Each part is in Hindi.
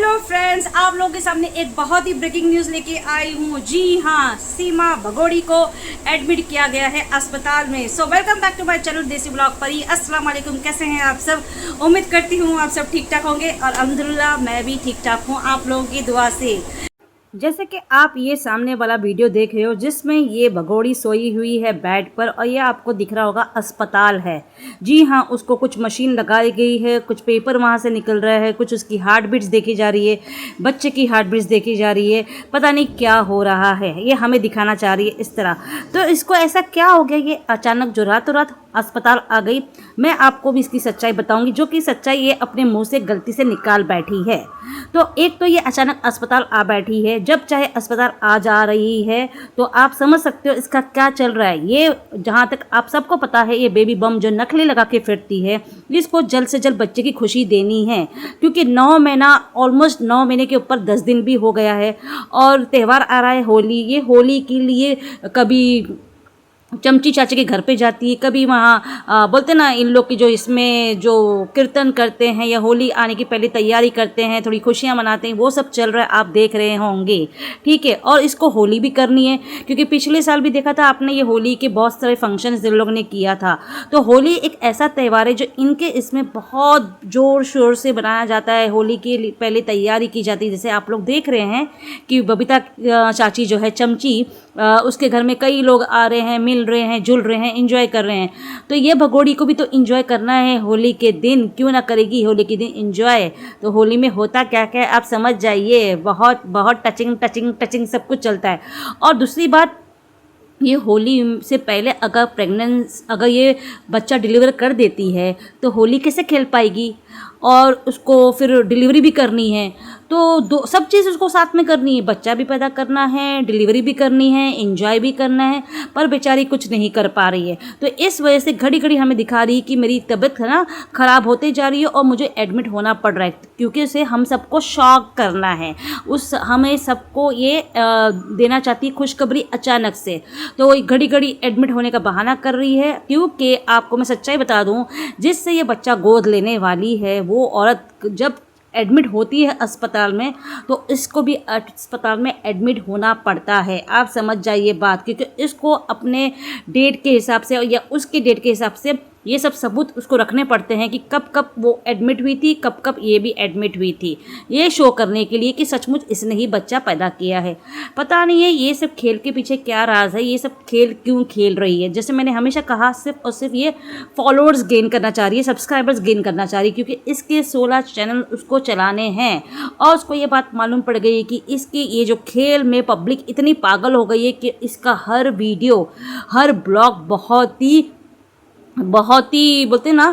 हेलो फ्रेंड्स, आप लोगों के सामने एक बहुत ही ब्रेकिंग न्यूज़ लेके आई हूँ। जी हाँ, सीमा भगोड़ी को एडमिट किया गया है अस्पताल में। So welcome back to my channel Desi blog Pari. अस्सलाम वालेकुम, कैसे हैं आप सब? उम्मीद करती हूँ आप सब ठीक ठाक होंगे और अल्हम्दुलिल्लाह मैं भी ठीक ठाक हूँ आप लोगों की दुआ से। जैसे कि आप ये सामने वाला वीडियो देख रहे हो जिसमें ये भगोड़ी सोई हुई है बेड पर और ये आपको दिख रहा होगा अस्पताल है। जी हाँ, उसको कुछ मशीन लगाई गई है, कुछ पेपर वहाँ से निकल रहा है, कुछ उसकी हार्ट बीट्स देखी जा रही है, बच्चे की हार्ट बीट्स देखी जा रही है। पता नहीं क्या हो रहा है, ये हमें दिखाना चाह रही है इस तरह। तो इसको ऐसा क्या हो गया ये अचानक जो रातों रात अस्पताल आ गई? मैं आपको भी इसकी सच्चाई बताऊंगी, जो कि सच्चाई ये अपने मुंह से गलती से निकाल बैठी है। तो एक तो ये अचानक अस्पताल आ बैठी है, जब चाहे अस्पताल आ जा रही है, तो आप समझ सकते हो इसका क्या चल रहा है। ये जहाँ तक आप सबको पता है, ये बेबी बम जो नकली लगा के फिरती है, इसको जल्द से जल्द बच्चे की खुशी देनी है, क्योंकि 9 महीना ऑलमोस्ट 9 महीने के ऊपर 10 दिन भी हो गया है और त्यौहार आ रहा है होली। ये होली के लिए कभी चमची चाची के घर पे जाती है, कभी वहाँ बोलते ना इन लोग की जो इसमें जो कीर्तन करते हैं या होली आने की पहले तैयारी करते हैं, थोड़ी खुशियाँ मनाते हैं, वो सब चल रहा है, आप देख रहे होंगे। ठीक है, और इसको होली भी करनी है, क्योंकि पिछले साल भी देखा था आपने, ये होली के बहुत सारे फंक्शंस इन लोगों ने किया था। तो होली एक ऐसा त्यौहार है जो इनके इसमें बहुत ज़ोर शोर से बनाया जाता है, होली के पहले तैयारी की जाती है। जैसे आप लोग देख रहे हैं कि बबीता चाची जो है चमची, उसके घर में कई लोग आ रहे हैं, मिल रहे हैं, जुल रहे हैं, एंजॉय कर रहे हैं। तो ये भगोड़ी को भी तो एंजॉय करना है होली के दिन, क्यों ना करेगी होली के दिन एंजॉय। तो होली में होता क्या क्या है आप समझ जाइए, बहुत बहुत टचिंग टचिंग टचिंग सब कुछ चलता है। और दूसरी बात, ये होली से पहले अगर ये बच्चा डिलीवर कर देती है तो होली कैसे खेल पाएगी, और उसको फिर डिलीवरी भी करनी है। तो सब चीज़ उसको साथ में करनी है, बच्चा भी पैदा करना है, डिलीवरी भी करनी है, एंजॉय भी करना है, पर बेचारी कुछ नहीं कर पा रही है। तो इस वजह से घड़ी घड़ी हमें दिखा रही है कि मेरी तबीयत है ना ख़राब होते जा रही है और मुझे एडमिट होना पड़ रहा है, क्योंकि उसे हम सबको शॉक करना है, हमें सबको ये देना चाहती है खुशखबरी अचानक से। तो वो घड़ी घड़ी एडमिट होने का बहाना कर रही है, क्योंकि आपको मैं सच्चाई बता दूं, जिससे ये बच्चा गोद लेने वाली है वो औरत जब एडमिट होती है अस्पताल में, तो इसको भी अस्पताल में एडमिट होना पड़ता है। आप समझ जाइए बात, क्योंकि इसको अपने डेट के हिसाब से या उसके डेट के हिसाब से ये सब सबूत उसको रखने पड़ते हैं कि कब कब वो एडमिट हुई थी, कब कब ये भी एडमिट हुई थी, ये शो करने के लिए कि सचमुच इसने ही बच्चा पैदा किया है। पता नहीं है ये सब खेल के पीछे क्या राज है, ये सब खेल क्यों खेल रही है। जैसे मैंने हमेशा कहा, सिर्फ और सिर्फ ये फॉलोअर्स गेन करना चाह रही है, सब्सक्राइबर्स गेन करना चाह रही है, क्योंकि इसके 16 चैनल उसको चलाने हैं। और उसको ये बात मालूम पड़ गई कि इसके ये जो खेल में पब्लिक इतनी पागल हो गई है कि इसका हर वीडियो, हर ब्लॉग बहुत ही बोलते ना,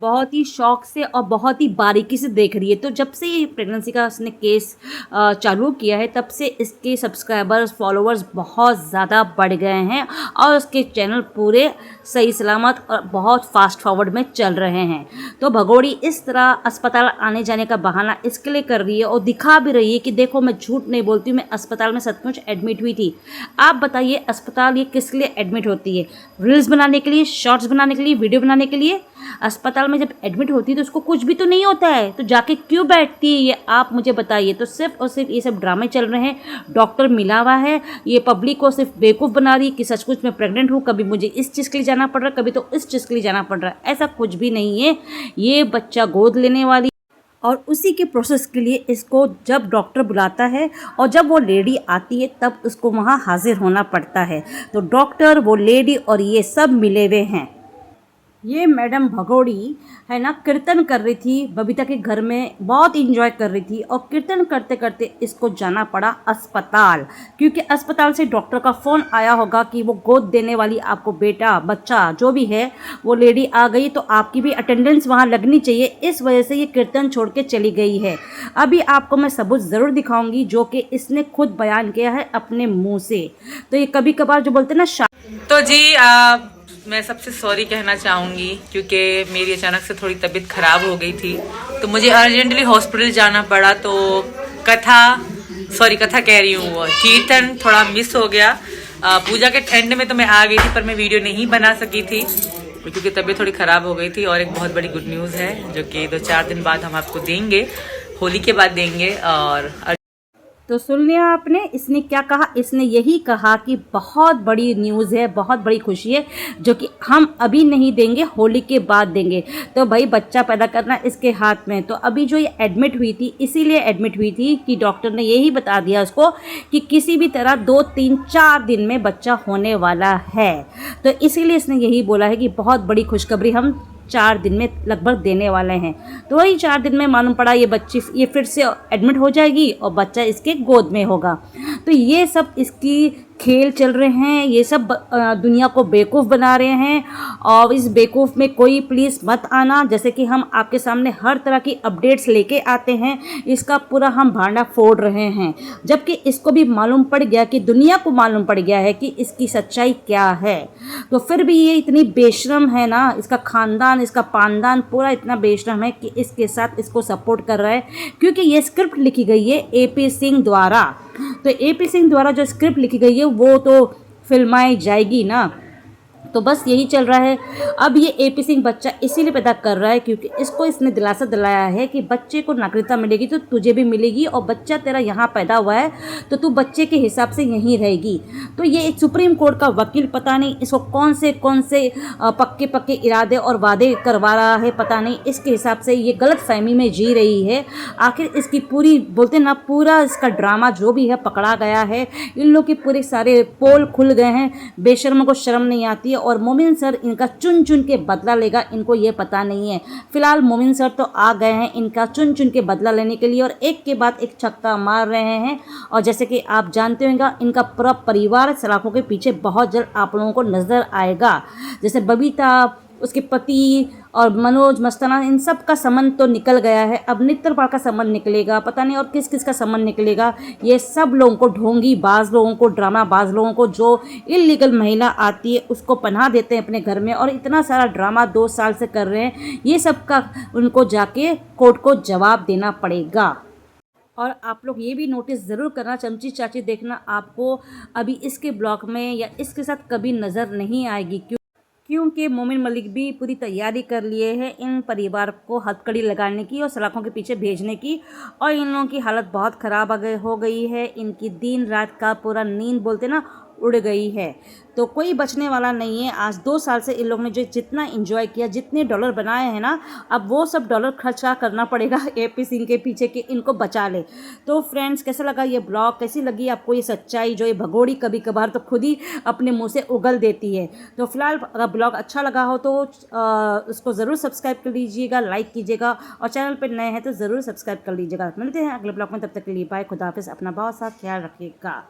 बहुत ही शौक से और बहुत ही बारीकी से देख रही है। तो जब से ये प्रेगनेंसी का उसने केस चालू किया है, तब से इसके सब्सक्राइबर्स, फॉलोअर्स बहुत ज़्यादा बढ़ गए हैं और उसके चैनल पूरे सही सलामत और बहुत फास्ट फॉरवर्ड में चल रहे हैं। तो भगोड़ी इस तरह अस्पताल आने जाने का बहाना इसके लिए कर रही है और दिखा भी रही है कि देखो मैं झूठ नहीं बोलती हूँ, मैं अस्पताल में सचमुच एडमिट हुई थी। आप बताइए, अस्पताल ये किस लिए एडमिट होती है? रील्स बनाने के लिए, शॉर्ट्स बनाने के लिए, वीडियो बनाने के लिए? अस्पताल में जब एडमिट होती है तो उसको कुछ भी तो नहीं होता है, तो जाके क्यों बैठती है, ये आप मुझे बताइए। तो सिर्फ और सिर्फ ये सब ड्रामे चल रहे हैं, डॉक्टर मिला हुआ है, ये पब्लिक को सिर्फ बेवकूफ़ बना रही है कि सचमुच मैं प्रेग्नेंट हूँ, कभी मुझे इस चीज़ के लिए जाना पड़ रहा है, कभी तो इस चीज़ के लिए जाना पड़ रहा है। ऐसा कुछ भी नहीं है, ये बच्चा गोद लेने वाली और उसी के प्रोसेस के लिए इसको जब डॉक्टर बुलाता है और जब वो लेडी आती है तब उसको वहाँ हाजिर होना पड़ता है। तो डॉक्टर, वो लेडी और ये सब मिले हुए हैं। ये मैडम भगोड़ी है ना, कीर्तन कर रही थी बबीता के घर में, बहुत इंजॉय कर रही थी, और कीर्तन करते करते इसको जाना पड़ा अस्पताल, क्योंकि अस्पताल से डॉक्टर का फ़ोन आया होगा कि वो गोद देने वाली आपको बेटा, बच्चा जो भी है वो लेडी आ गई, तो आपकी भी अटेंडेंस वहाँ लगनी चाहिए। इस वजह से ये कीर्तन छोड़ के चली गई है। अभी आपको मैं सबूत ज़रूर दिखाऊंगी, जो कि इसने खुद बयान किया है अपने मुँह से। तो ये कभी कभार जो बोलते ना, तो जी मैं सबसे सॉरी कहना चाहूँगी, क्योंकि मेरी अचानक से थोड़ी तबीयत ख़राब हो गई थी, तो मुझे अर्जेंटली हॉस्पिटल जाना पड़ा। तो कथा कह रही हूँ, वो कीर्तन थोड़ा मिस हो गया। पूजा के एंड में तो मैं आ गई थी, पर मैं वीडियो नहीं बना सकी थी क्योंकि तबीयत थोड़ी ख़राब हो गई थी। और एक बहुत बड़ी गुड न्यूज़ है जो कि 2-4 दिन बाद हम आपको देंगे। होली के बाद देंगे। और तो सुन लिया आपने, इसने क्या कहा, इसने यही कहा कि बहुत बड़ी न्यूज़ है, बहुत बड़ी खुशी है जो कि हम अभी नहीं देंगे, होली के बाद देंगे। तो भाई बच्चा पैदा करना इसके हाथ में। तो अभी जो ये एडमिट हुई थी, इसीलिए एडमिट हुई थी कि डॉक्टर ने यही बता दिया उसको कि किसी भी तरह 2 3 4 दिन में बच्चा होने वाला है। तो इसीलिए इसने यही बोला है कि बहुत बड़ी खुशखबरी हम 4 दिन में लगभग देने वाले हैं। तो वही 4 दिन में मालूम पड़ा ये फिर से एडमिट हो जाएगी और बच्चा इसके गोद में होगा। तो ये सब इसकी खेल चल रहे हैं, ये सब दुनिया को बेवकूफ़ बना रहे हैं। और इस बेवकूफ़ में कोई प्लीज़ मत आना। जैसे कि हम आपके सामने हर तरह की अपडेट्स लेके आते हैं, इसका पूरा हम भांडा फोड़ रहे हैं। जबकि इसको भी मालूम पड़ गया कि दुनिया को मालूम पड़ गया है कि इसकी सच्चाई क्या है। तो फिर भी ये इतनी बेशरम है ना, इसका ख़ानदान, इसका पानदान पूरा इतना बेशरम है कि इसके साथ इसको सपोर्ट कर रहा है। क्योंकि ये स्क्रिप्ट लिखी गई है AP सिंह द्वारा। तो AP सिंह द्वारा जो स्क्रिप्ट लिखी गई है वो तो फिल्माई जाएगी ना। तो बस यही चल रहा है। अब ये AP सिंह बच्चा इसीलिए पैदा कर रहा है क्योंकि इसको इसने दिलासा दिलाया है कि बच्चे को नागरिकता मिलेगी तो तुझे भी मिलेगी, और बच्चा तेरा यहाँ पैदा हुआ है तो तू बच्चे के हिसाब से यहीं रहेगी। तो ये एक सुप्रीम कोर्ट का वकील, पता नहीं इसको कौन से पक्के इरादे और वादे करवा रहा है, पता नहीं इसके हिसाब से ये गलत फहमी में जी रही है। आखिर इसकी पूरी बोलते ना, पूरा इसका ड्रामा जो भी है पकड़ा गया है। इन लोग के पूरे सारे पोल खुल गए हैं। बेशर्मों को शर्म नहीं आती है। और मोमिन सर इनका चुन चुन के बदला लेगा, इनको ये पता नहीं है। फिलहाल मोमिन सर तो आ गए हैं इनका चुन चुन के बदला लेने के लिए और एक के बाद एक छक्का मार रहे हैं। और जैसे कि आप जानते होंगे, इनका पूरा परिवार सलाखों के पीछे बहुत जल्द आप लोगों को नज़र आएगा। जैसे बबीता, उसके पति और मनोज मस्ताना, इन सब का संबंध तो निकल गया है। अब नित्तरपाल का संबंध निकलेगा, पता नहीं और किस किस का संबंध निकलेगा। ये सब लोगों को, ढोंगी बाज लोगों को, ड्रामा बाज लोगों को, जो इलीगल महिला आती है उसको पनाह देते हैं अपने घर में और इतना सारा ड्रामा 2 साल से कर रहे हैं, ये सब का उनको जाके कोर्ट को जवाब देना पड़ेगा। और आप लोग ये भी नोटिस ज़रूर करना, चमची चाची देखना, आपको अभी इसके ब्लॉग में या इसके साथ कभी नज़र नहीं आएगी। क्योंकि मोमिन मलिक भी पूरी तैयारी कर लिए हैं इन परिवार को हथकड़ी लगाने की और सलाखों के पीछे भेजने की। और इन लोगों की हालत बहुत ख़राब हो गई है। इनकी दिन रात का पूरा नींद बोलते ना उड़ गई है। तो कोई बचने वाला नहीं है। आज 2 साल से इन लोगों ने जो जितना एंजॉय किया, जितने डॉलर बनाए हैं ना, अब वो सब डॉलर खर्चा करना पड़ेगा AP सिंह के पीछे कि इनको बचा ले। तो फ्रेंड्स, कैसा लगा ये ब्लॉग, कैसी लगी आपको ये सच्चाई जो ये भगोड़ी कभी कभार तो खुद ही अपने मुंह से उगल देती है। तो फिलहाल अगर ब्लॉग अच्छा लगा हो तो उसको ज़रूर सब्सक्राइब कर लीजिएगा, लाइक कीजिएगा और चैनल पर नए हैं तो ज़रूर सब्सक्राइब कर लीजिएगा। मिलते हैं अगले ब्लॉग में, तब तक के लिए बाय, खुदा हाफिज़, अपना बहुत सारा ख्याल रखिएगा।